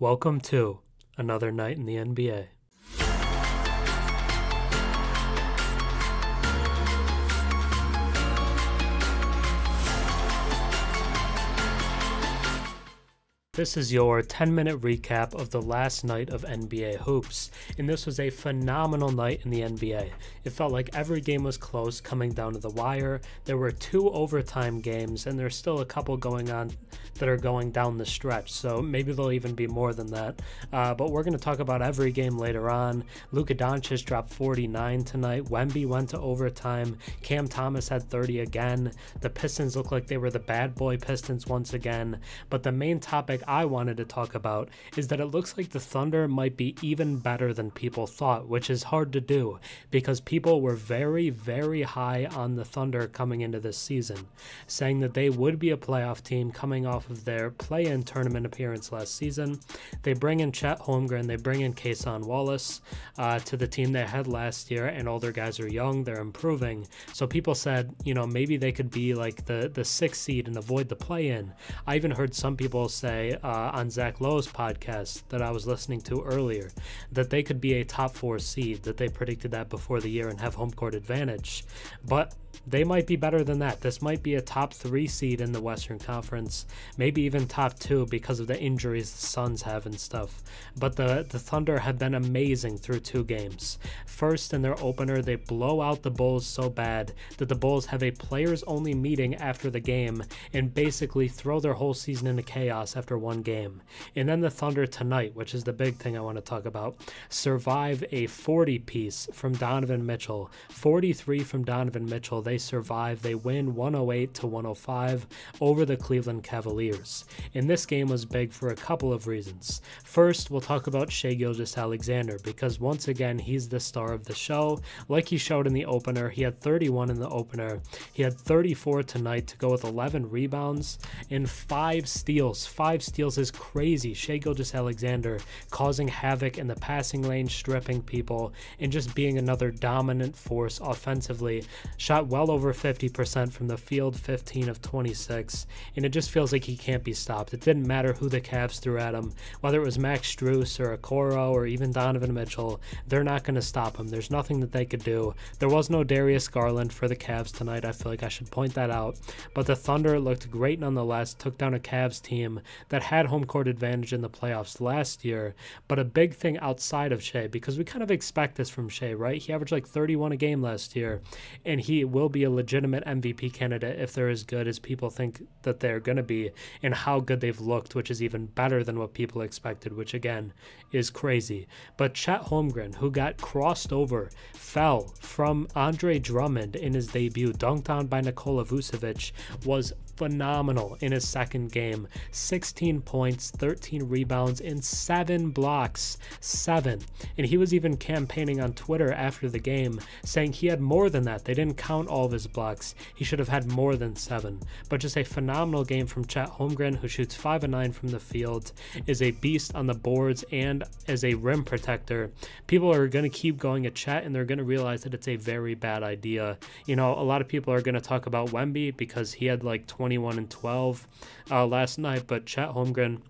Welcome to another night in the NBA. This is your 10-minute recap of the last night of NBA hoops, and this was a phenomenal night in the NBA. It felt like every game was close, coming down to the wire. There were 2 overtime games, and there's still a couple going on that are going down the stretch, so maybe there'll even be more than that. But we're going to talk about every game later on. Luka Doncic dropped 49 tonight. Wemby went to overtime. Cam Thomas had 30 again. The Pistons looked like they were the bad boy Pistons once again. But the main topic I wanted to talk about is that it looks like the Thunder might be even better than people thought, which is hard to do because people were very, very high on the Thunder coming into this season, saying that they would be a playoff team coming off of their play-in tournament appearance last season. They bring in Chet Holmgren, they bring in Cason Wallace to the team they had last year, and all their guys are young, they're improving. So people said, maybe they could be like the 6th seed and avoid the play-in. I even heard some people say on Zach Lowe's podcast that I was listening to earlier that they could be a top 4 seed, that they predicted that before the year and have home court advantage. But they might be better than that. This might be a top 3 seed in the Western Conference, maybe even top 2 because of the injuries the Suns have and stuff. But the Thunder have been amazing through 2 games. First, in their opener, they blow out the Bulls so bad that the Bulls have a players-only meeting after the game and basically throw their whole season into chaos after 1 game. And then the Thunder tonight, which is the big thing I want to talk about, survive a 40-piece from Donovan Mitchell. 43 from Donovan Mitchell. They survive. They win 108-105 over the Cleveland Cavaliers. And this game was big for a couple of reasons. First, we'll talk about Shai Gilgeous-Alexander because once again, he's the star of the show. Like he showed in the opener, he had 31 in the opener. He had 34 tonight to go with 11 rebounds and 5 steals. 5 steals is crazy. Shai Gilgeous-Alexander causing havoc in the passing lane, stripping people, and just being another dominant force offensively. Shot well over 50% from the field, 15 of 26, and it just feels like he can't be stopped. It didn't matter who the Cavs threw at him, whether it was Max Strus or Okoro or even Donovan Mitchell, they're not going to stop him. There's nothing that they could do. There was no Darius Garland for the Cavs tonight. I feel like I should point that out, but the Thunder looked great nonetheless, took down a Cavs team that had home court advantage in the playoffs last year. But a big thing outside of Shai, because we kind of expect this from Shai, right? He averaged like 31 a game last year, and he will be a legitimate MVP candidate if they're as good as people think that they're going to be, and how good they've looked, which is even better than what people expected, which again is crazy. But Chet Holmgren, who got crossed over, fell from Andre Drummond in his debut, dunked on by Nikola Vucevic, was phenomenal in his second game. 16 points, 13 rebounds, and 7 blocks. 7. And he was even campaigning on Twitter after the game, saying he had more than that. They didn't count all of his blocks. He should have had more than 7. But just a phenomenal game from Chet Holmgren, who shoots 5 of 9 from the field, is a beast on the boards and as a rim protector. People are going to keep going at Chet, and they're going to realize that it's a very bad idea. A lot of people are going to talk about Wemby because he had like 21 and 12 last night, but Chet Holmgren,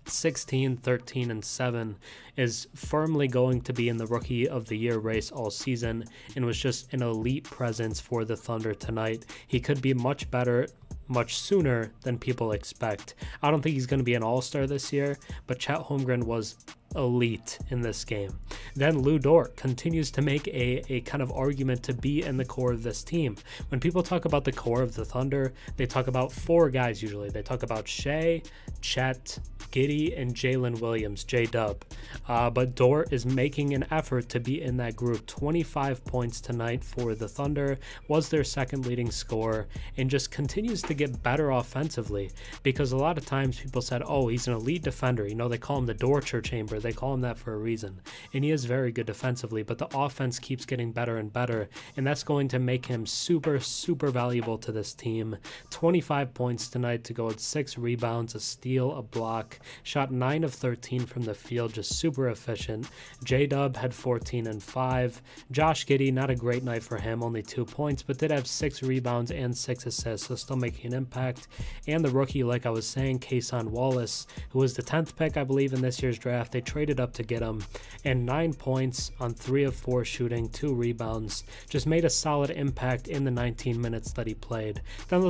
16, 13, and 7 is firmly going to be in the Rookie of the Year race all season and was just an elite presence for the Thunder tonight. He could be much better much sooner than people expect. I don't think he's going to be an all-star this year, but Chet Holmgren was elite in this game. Then Lu Dort continues to make a kind of argument to be in the core of this team. When people talk about the core of the Thunder, they talk about 4 guys usually. They talk about Shai, Chet, Giddey, and Jalen Williams, J-Dub. But Dort is making an effort to be in that group. 25 points tonight for the Thunder, was their second leading scorer, and just continues to get better offensively, because a lot of times people said, oh, he's an elite defender. They call him the Dorcher chamber killer. They call him that for a reason. And he is very good defensively, but the offense keeps getting better and better, and that's going to make him super, super valuable to this team. 25 points tonight to go with 6 rebounds, a steal, a block, shot 9 of 13 from the field, just super efficient. J-Dub had 14 and 5. Josh Giddey, not a great night for him, only 2 points, but did have 6 rebounds and 6 assists, so still making an impact. And the rookie, like I was saying, Kason Wallace, who was the 10th pick, I believe, in this year's draft. They traded up to get him, and 9 points on 3 of 4 shooting, 2 rebounds, just made a solid impact in the 19 minutes that he played. Then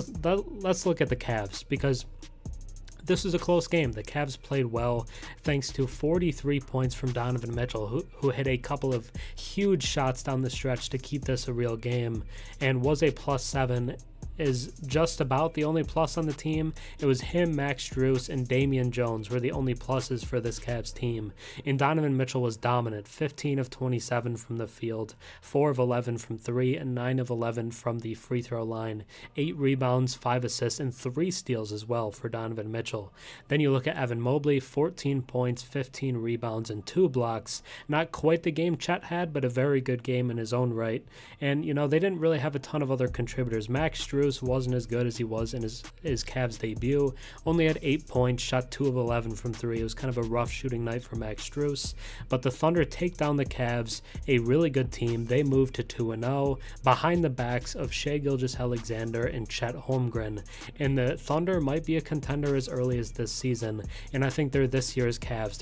let's look at the Cavs, because this was a close game. The Cavs played well thanks to 43 points from Donovan Mitchell, who hit a couple of huge shots down the stretch to keep this a real game and was a +7. Is just about the only plus on the team. It was him, Max Strus, and Damian Jones were the only pluses for this Cavs team. And Donovan Mitchell was dominant, 15 of 27 from the field, 4 of 11 from 3, and 9 of 11 from the free throw line. 8 rebounds, 5 assists, and 3 steals as well for Donovan Mitchell. Then you look at Evan Mobley, 14 points, 15 rebounds, and 2 blocks. Not quite the game Chet had, but a very good game in his own right. And, you know, they didn't really have a ton of other contributors. Max Strus wasn't as good as he was in his Cavs debut. Only had 8 points, shot 2 of 11 from 3. It was kind of a rough shooting night for Max Strus. But the Thunder take down the Cavs, a really good team. They moved to 2-0 behind the backs of Shai Gilgeous-Alexander and Chet Holmgren. And the Thunder might be a contender as early as this season. And I think they're this year's Cavs.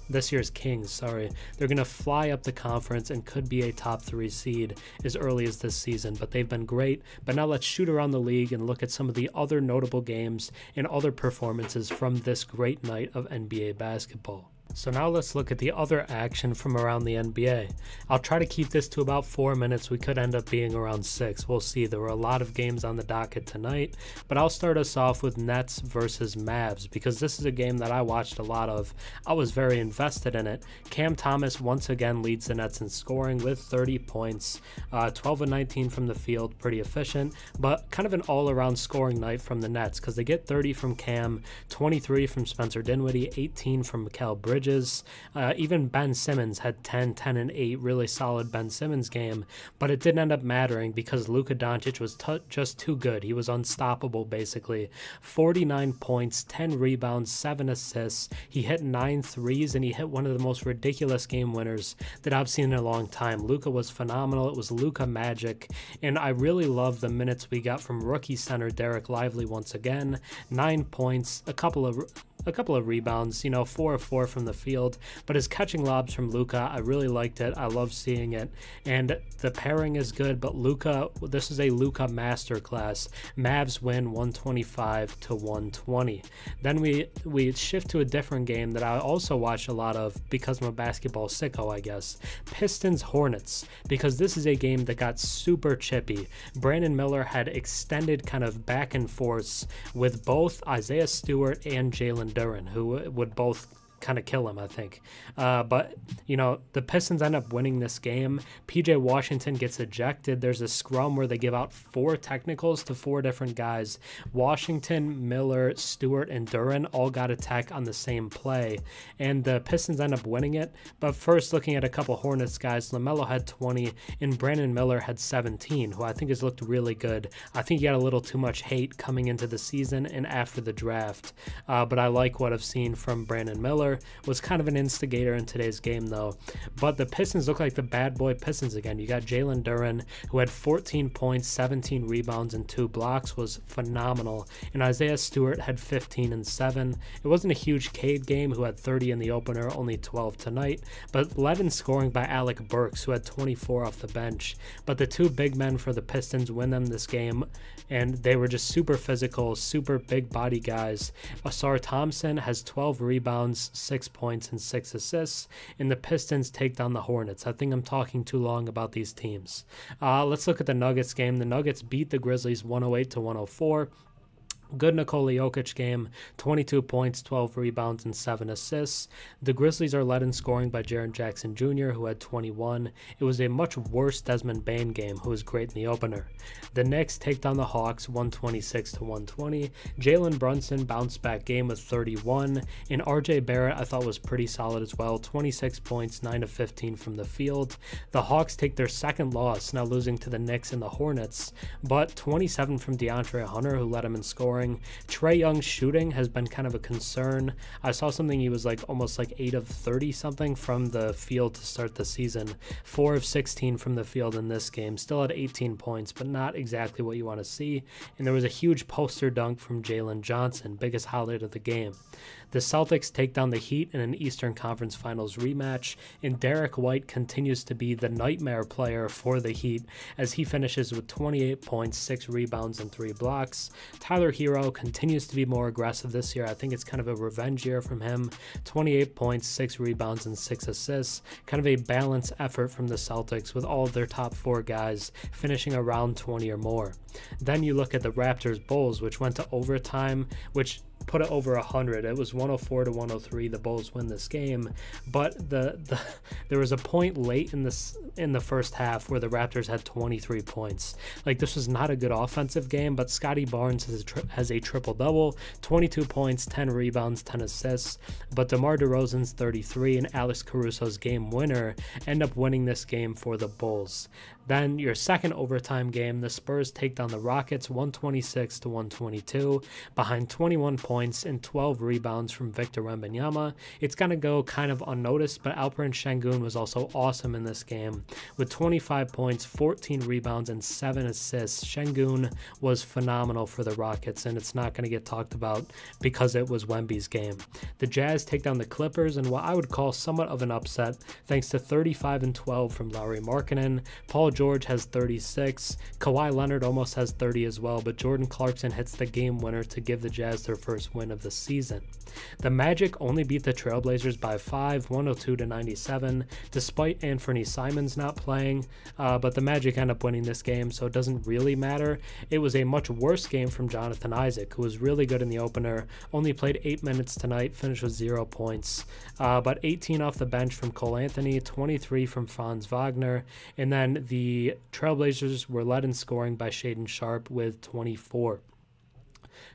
This year's Kings, sorry. They're going to fly up the conference and could be a top 3 seed as early as this season. But they've been great. But now let's shoot around the league and look at some of the other notable games and other performances from this great night of NBA basketball. So now let's look at the other action from around the NBA. I'll try to keep this to about 4 minutes. We could end up being around 6. We'll see. There were a lot of games on the docket tonight, but I'll start us off with Nets versus Mavs because this is a game that I watched a lot of. I was very invested in it. Cam Thomas once again leads the Nets in scoring with 30 points, 12 of 19 from the field, pretty efficient, but kind of an all-around scoring night from the Nets because they get 30 from Cam, 23 from Spencer Dinwiddie, 18 from Mikal Bridges. Even Ben Simmons had 10, 10, and 8, really solid Ben Simmons game, but it didn't end up mattering because Luka Doncic was just too good. He was unstoppable, basically. 49 points, 10 rebounds, 7 assists. He hit 9 threes, and he hit one of the most ridiculous game winners that I've seen in a long time. Luka was phenomenal. It was Luka magic, and I really love the minutes we got from rookie center Derek Lively once again. 9 points, a couple of rebounds, 4 of 4 from the field, but his catching lobs from Luka, I really liked it. I love seeing it, and the pairing is good, but Luka, this is a Luka masterclass. Mavs win 125-120. Then we shift to a different game that I also watched a lot of because I'm a basketball sicko, I guess. Pistons Hornets, because this is a game that got super chippy. Brandon Miller had extended kind of back and forths with both Isaiah Stewart and Jalen Duren, who would both kind of kill him, I think. But, the Pistons end up winning this game. PJ Washington gets ejected. There's a scrum where they give out 4 technicals to 4 different guys. Washington, Miller, Stewart, and Duren all got a tech on the same play, and the Pistons end up winning it. But first, looking at a couple Hornets guys, LaMelo had 20, and Brandon Miller had 17, who I think has looked really good. I think he got a little too much hate coming into the season and after the draft, but I like what I've seen from Brandon Miller. Was kind of an instigator in today's game, though. But the Pistons look like the bad boy Pistons again. You got Jalen Duren, who had 14 points, 17 rebounds, and 2 blocks, was phenomenal. And Isaiah Stewart had 15 and 7. It wasn't a huge Cade game, who had 30 in the opener, only 12 tonight, but led in scoring by Alec Burks, who had 24 off the bench. But the 2 big men for the Pistons win them this game, and they were just super physical, super big body guys. Asar Thompson has 12 rebounds, 6 points, and 6 assists, and the Pistons take down the Hornets. I think I'm talking too long about these teams. Let's look at the Nuggets game. The Nuggets beat the Grizzlies 108-104. Good Nikola Jokic game, 22 points, 12 rebounds, and 7 assists. The Grizzlies are led in scoring by Jaren Jackson Jr., who had 21. It was a much worse Desmond Bane game, who was great in the opener. The Knicks take down the Hawks, 126-120. Jalen Brunson bounced back game with 31. And RJ Barrett I thought was pretty solid as well, 26 points, 9 of 15 from the field. The Hawks take their second loss, now losing to the Knicks and the Hornets, but 27 from DeAndre Hunter, who led them in scoring. Trae Young's shooting has been kind of a concern. I saw something, he was like almost like 8 of 30 something from the field to start the season. 4 of 16 from the field in this game. Still at 18 points, but not exactly what you want to see. And there was a huge poster dunk from Jalen Johnson, biggest highlight of the game. The Celtics take down the Heat in an Eastern Conference Finals rematch, and Derek White continues to be the nightmare player for the Heat as he finishes with 28 points, 6 rebounds, and 3 blocks. Tyler Hero continues to be more aggressive this year. I think it's kind of a revenge year from him. 28 points, 6 rebounds, and 6 assists. Kind of a balanced effort from the Celtics with all of their top 4 guys finishing around 20 or more. Then you look at the Raptors Bulls, which went to overtime, which put it over 100. It was 104-103. The Bulls win this game, but there was a point late in the first half where the Raptors had 23 points. Like, this was not a good offensive game, but Scotty Barnes has a triple-double, 22 points, 10 rebounds, 10 assists, but DeMar DeRozan's 33 and Alex Caruso's game winner end up winning this game for the Bulls. Then your second overtime game, the Spurs take down the Rockets 126-122 behind 21 points and 12 rebounds from Victor Wembanyama. It's going to go kind of unnoticed, but Alperen Şengün was also awesome in this game with 25 points, 14 rebounds, and 7 assists. Şengün was phenomenal for the Rockets, and it's not going to get talked about because it was Wemby's game. The Jazz take down the Clippers in what I would call somewhat of an upset thanks to 35-12 from Lauri Markkanen. Paul George has 36. Kawhi Leonard almost has 30 as well, but Jordan Clarkson hits the game winner to give the Jazz their first win of the season. The Magic only beat the Trailblazers by 5, 102-97, despite Anthony Simons not playing, but the Magic end up winning this game, so it doesn't really matter. It was a much worse game from Jonathan Isaac, who was really good in the opener, only played 8 minutes tonight, finished with 0 points, but 18 off the bench from Cole Anthony, 23 from Franz Wagner, and then the Trailblazers were led in scoring by Shaedon Sharpe with 24.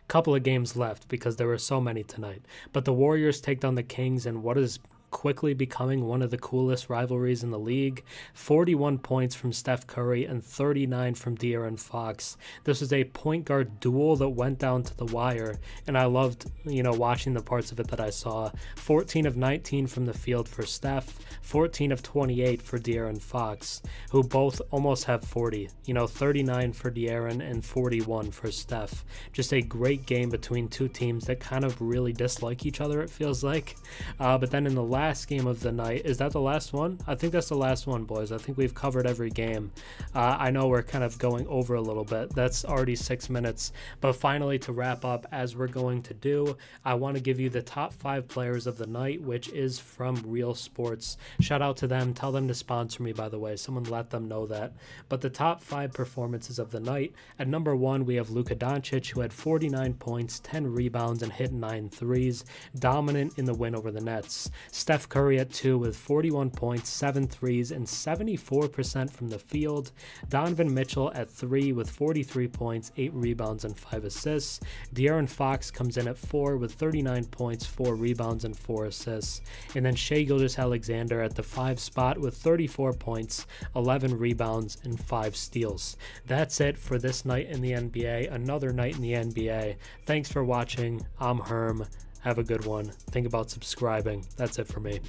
Couple of games left because there were so many tonight, but the Warriors take down the Kings in what is quickly becoming one of the coolest rivalries in the league. 41 points from Steph Curry and 39 from De'Aaron Fox. This was a point guard duel that went down to the wire, and I loved, watching the parts of it that I saw. 14 of 19 from the field for Steph, 14 of 28 for De'Aaron Fox, who both almost have 40. 39 for De'Aaron and 41 for Steph. Just a great game between two teams that kind of really dislike each other, it feels like. But then in the last game of the night, is that the last one? I think that's the last one, boys. I think we've covered every game. I know we're kind of going over a little bit. That's already 6 minutes, but finally, to wrap up, as we're going to do, I want to give you the top 5 players of the night, which is from Real Sports. Shout out to them. Tell them to sponsor me, by the way. Someone let them know that. But the top 5 performances of the night, at number 1 we have Luka Doncic, who had 49 points, 10 rebounds, and hit 9 threes, dominant in the win over the Nets. Steph Curry at 2 with 41 points, 7 threes, and 74% from the field. Donovan Mitchell at 3 with 43 points, 8 rebounds, and 5 assists. De'Aaron Fox comes in at 4 with 39 points, 4 rebounds, and 4 assists. And then Shai Gilgeous-Alexander at the 5 spot with 34 points, 11 rebounds, and 5 steals. That's it for this night in the NBA, another night in the NBA. Thanks for watching. I'm Herm. Have a good one. Think about subscribing. That's it for me.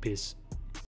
Peace.